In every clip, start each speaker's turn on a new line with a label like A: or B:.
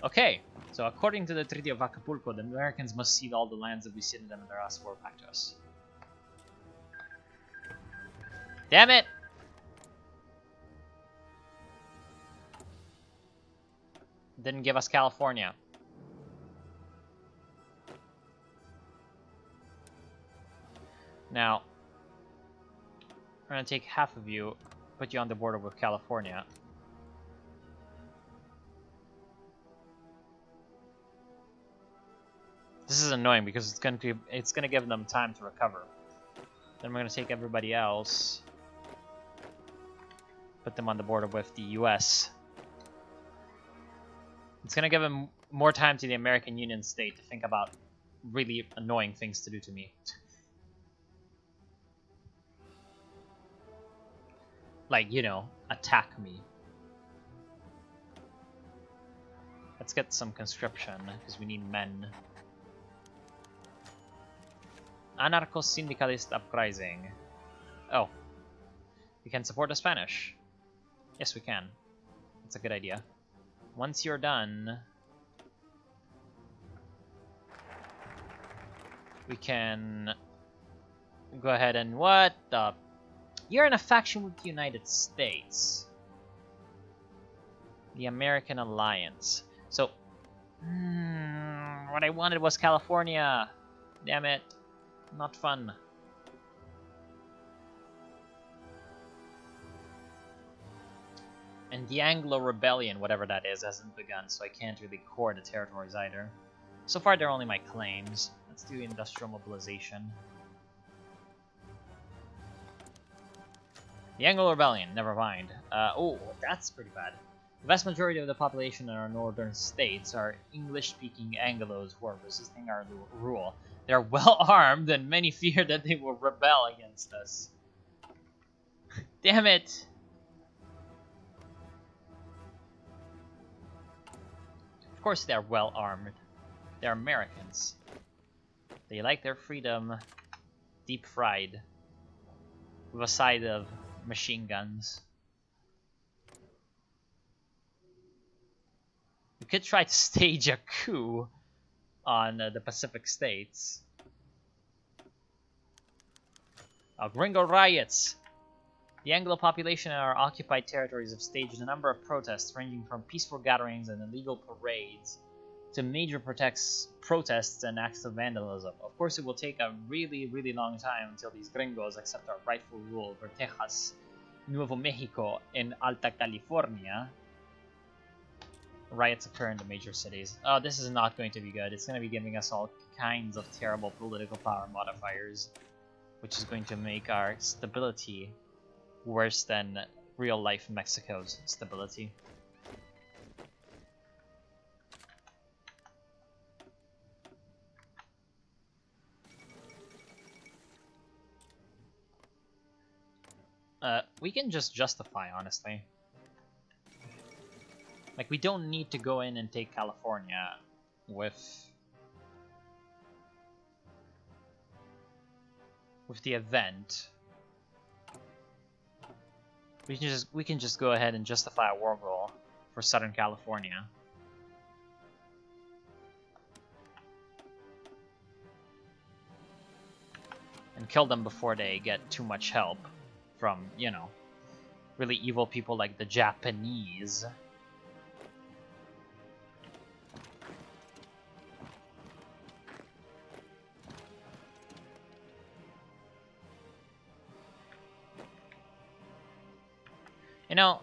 A: Okay, so according to the Treaty of Acapulco, the Americans must cede all the lands that we ceded them in their last war back to us. Damn it! Didn't give us California. Now, we're gonna take half of you, put you on the border with California. This is annoying because it's gonna give them time to recover. Then we're gonna take everybody else, put them on the border with the US. It's gonna give them more time to the American Union state to think about really annoying things to do to me. Like, you know, attack me. Let's get some conscription, because we need men. Anarcho-syndicalist uprising. Oh. We can support the Spanish. Yes, we can. That's a good idea. Once you're done, we can go ahead and... What the... You're in a faction with the United States. The American Alliance. So, what I wanted was California. Damn it. Not fun. And the Anglo Rebellion, whatever that is, hasn't begun, so I can't really core the territories either. So far, they're only my claims. Let's do industrial mobilization. The Anglo Rebellion, never mind. Oh, that's pretty bad. The vast majority of the population in our northern states are English-speaking Anglos who are resisting our rule. They are well-armed, and many fear that they will rebel against us. Damn it! Of course they're well-armed. They're Americans. They like their freedom deep-fried with a side of machine guns. We could try to stage a coup on the Pacific states. Gringo riots! The Anglo population in our occupied territories have staged a number of protests ranging from peaceful gatherings and illegal parades to major protests and acts of vandalism. Of course, it will take a really, really long time until these gringos accept our rightful rule over Texas, Nuevo Mexico, and Alta California. Riots occur in the major cities. Oh, this is not going to be good. It's going to be giving us all kinds of terrible political power modifiers, which is going to make our stability worse than real-life Mexico's stability. We can just justify, honestly. Like, we don't need to go in and take California with the event. We can just go ahead and justify a war goal for Southern California. And kill them before they get too much help from, you know, really evil people like the Japanese. You know,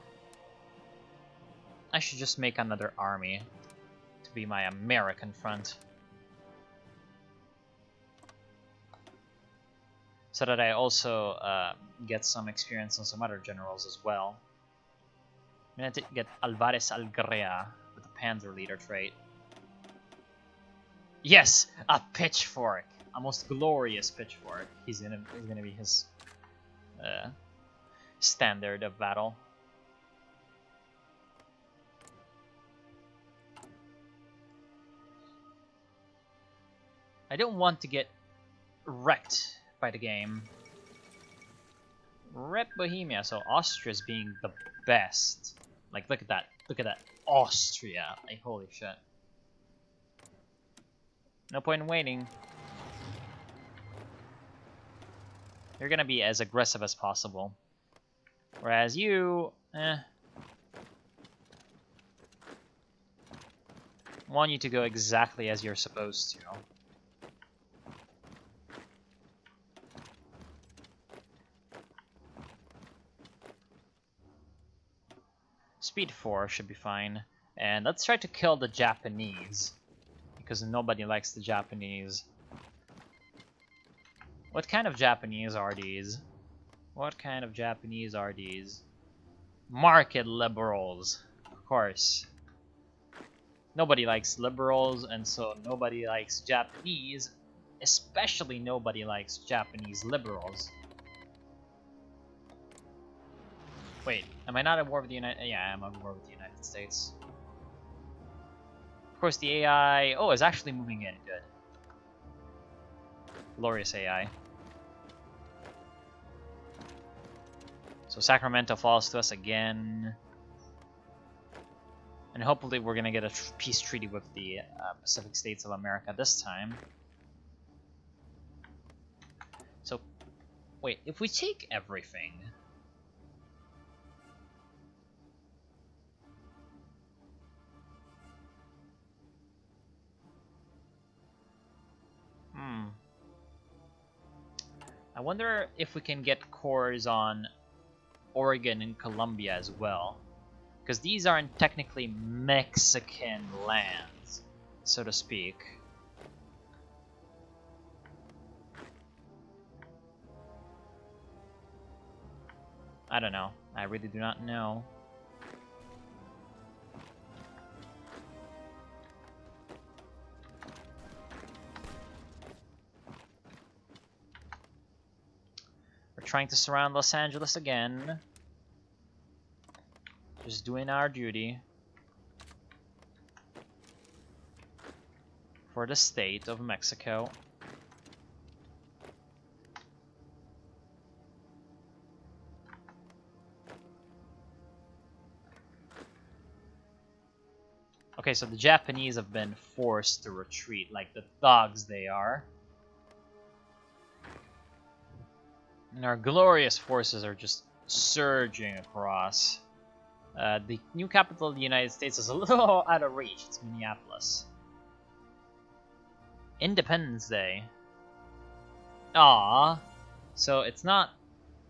A: I should just make another army to be my American front. So that I also get some experience on some other generals as well. I'm gonna get Alvarez Algarea with the Panzer Leader trait. Yes! A pitchfork! A most glorious pitchfork. He's gonna be his standard of battle. I don't want to get wrecked by the game. Rep Bohemia, so Austria's being the best. Like, look at that. Look at that. Austria. Like, holy shit. No point in waiting. You're gonna be as aggressive as possible. Whereas you, want you to go exactly as you're supposed to. Speed 4 should be fine. And let's try to kill the Japanese, because nobody likes the Japanese. What kind of Japanese are these? What kind of Japanese are these? Market liberals, of course. Nobody likes liberals, and so nobody likes Japanese. Especially nobody likes Japanese liberals. Wait, am I not at war with the United... Yeah, I'm at war with the United States. Of course, the AI... Oh, is actually moving in. Good. Glorious AI. So Sacramento falls to us again. And hopefully we're going to get a peace treaty with the Pacific States of America this time. So, wait, if we take everything... I wonder if we can get cores on Oregon and Colombia as well. Because these aren't technically Mexican lands, so to speak. I don't know. I really do not know. Trying to surround Los Angeles again. Just doing our duty for the state of Mexico. Okay, so the Japanese have been forced to retreat like the thugs they are. And our glorious forces are just surging across. The new capital of the United States is a little out of reach. It's Minneapolis. Independence Day. Ah, so it's not,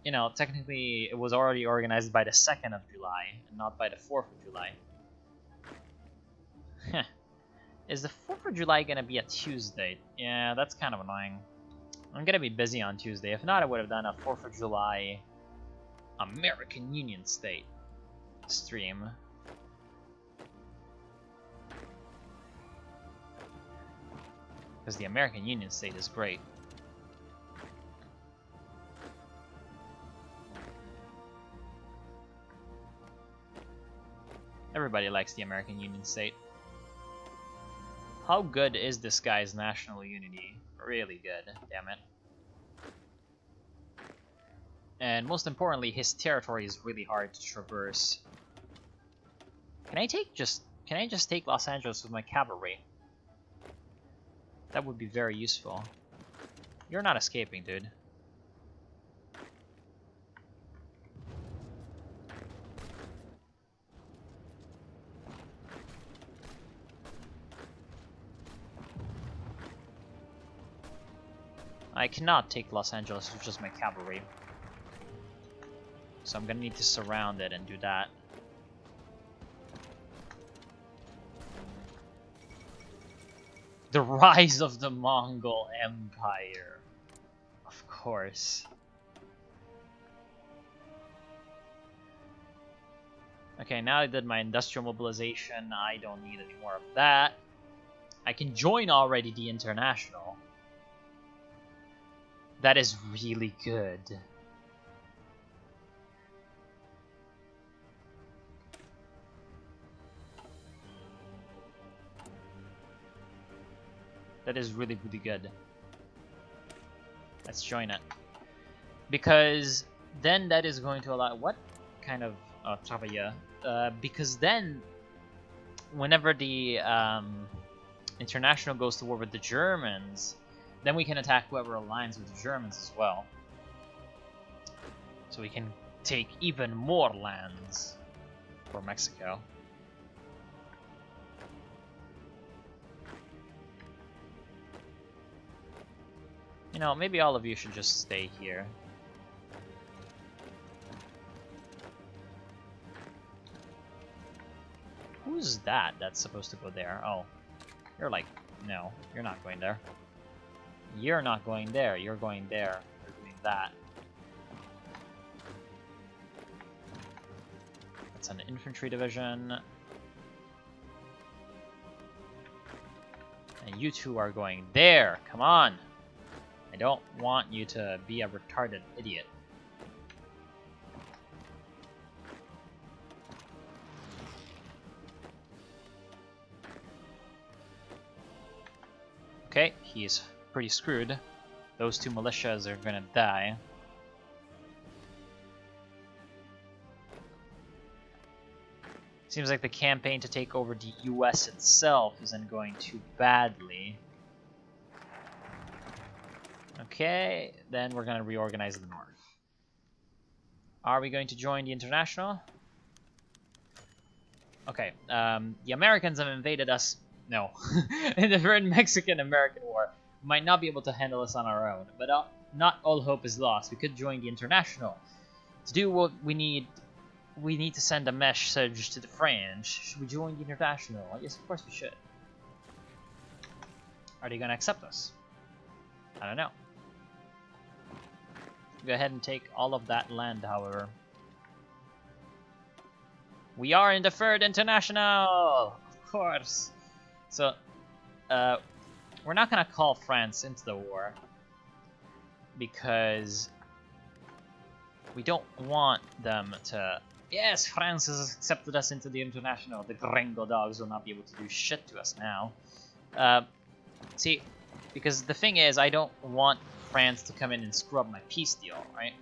A: you know, technically it was already organized by the 2nd of July and not by the 4th of July. Is the 4th of July gonna be a Tuesday? Yeah, that's kind of annoying. I'm gonna be busy on Tuesday. If not, I would have done a 4th of July American Union State stream. Because the American Union State is great. Everybody likes the American Union State. How good is this guy's national unity? Really good, damn it. And most importantly, his territory is really hard to traverse. Can I just take Los Angeles with my cavalry? That would be very useful. You're not escaping, dude. I cannot take Los Angeles with just my cavalry. So I'm gonna need to surround it and do that. The rise of the Mongol Empire. Of course. Okay, now I did my industrial mobilization. I don't need any more of that. I can join already the International. That is really good. That is really, really good. Let's join it. Because then that is going to allow... What kind of... Oh, Travaya. Because then, whenever the International goes to war with the Germans, then we can attack whoever aligns with the Germans as well. So we can take even more lands for Mexico. You know, maybe all of you should just stay here. Who's that that's supposed to go there? Oh, you're like, no, you're not going there. You're not going there, you're going there. You're doing that. That's an infantry division. And you two are going there, come on! I don't want you to be a retarded idiot. Okay, he's pretty screwed. Those two militias are gonna die. Seems like the campaign to take over the US itself isn't going too badly. Okay, then we're gonna reorganize the North. Are we going to join the International? Okay, the Americans have invaded us. No, if we're in Mexican-American War, we might not be able to handle this on our own, but not all hope is lost. We could join the International. To do what we need to send a message to the French. Should we join the International? Yes, of course we should. Are they going to accept us? I don't know. Go ahead and take all of that land, however. We are in the Third International! Of course! So, we're not gonna call France into the war because we don't want them to... Yes, France has accepted us into the International. The Gringo dogs will not be able to do shit to us now. See, because the thing is, I don't want France to come in and screw up my peace deal, right?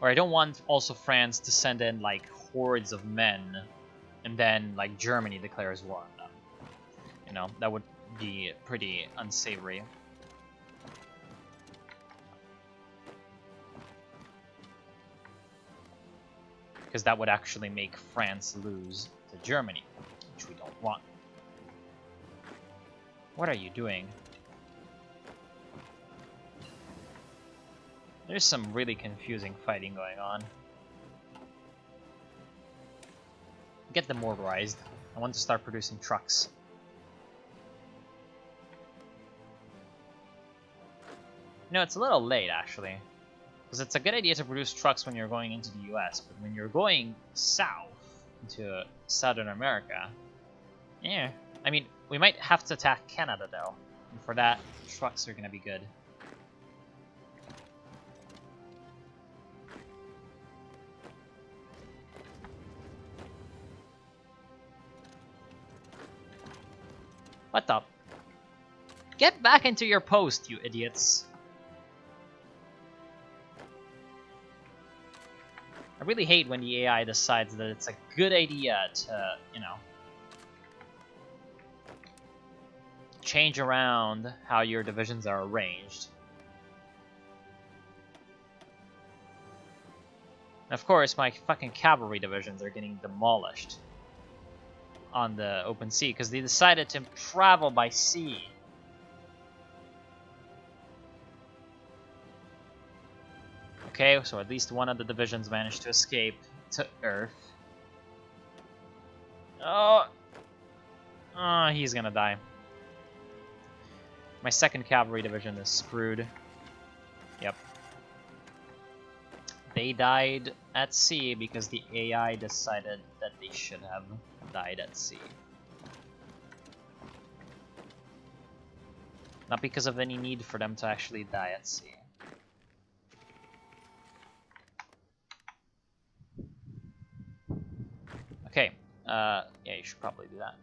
A: Or I don't want also France to send in like hordes of men and then like Germany declares war on them. You know, that would be pretty unsavory. Because that would actually make France lose to Germany, which we don't want. What are you doing? There's some really confusing fighting going on. Get them motorized. I want to start producing trucks. You know, it's a little late, actually. Because it's a good idea to produce trucks when you're going into the US, but when you're going south, into Southern America, yeah. I mean, we might have to attack Canada, though. And for that, trucks are going to be good. What the? Get back into your post, you idiots. I really hate when the AI decides that it's a good idea to, you know, change around how your divisions are arranged. And of course, my fucking cavalry divisions are getting demolished on the open sea because they decided to travel by sea. Okay, so at least one of the divisions managed to escape to Earth. Oh, he's gonna die. My second cavalry division is screwed. Yep. They died at sea because the AI decided that they should have died at sea. Not because of any need for them to actually die at sea. Okay, yeah, you should probably do that.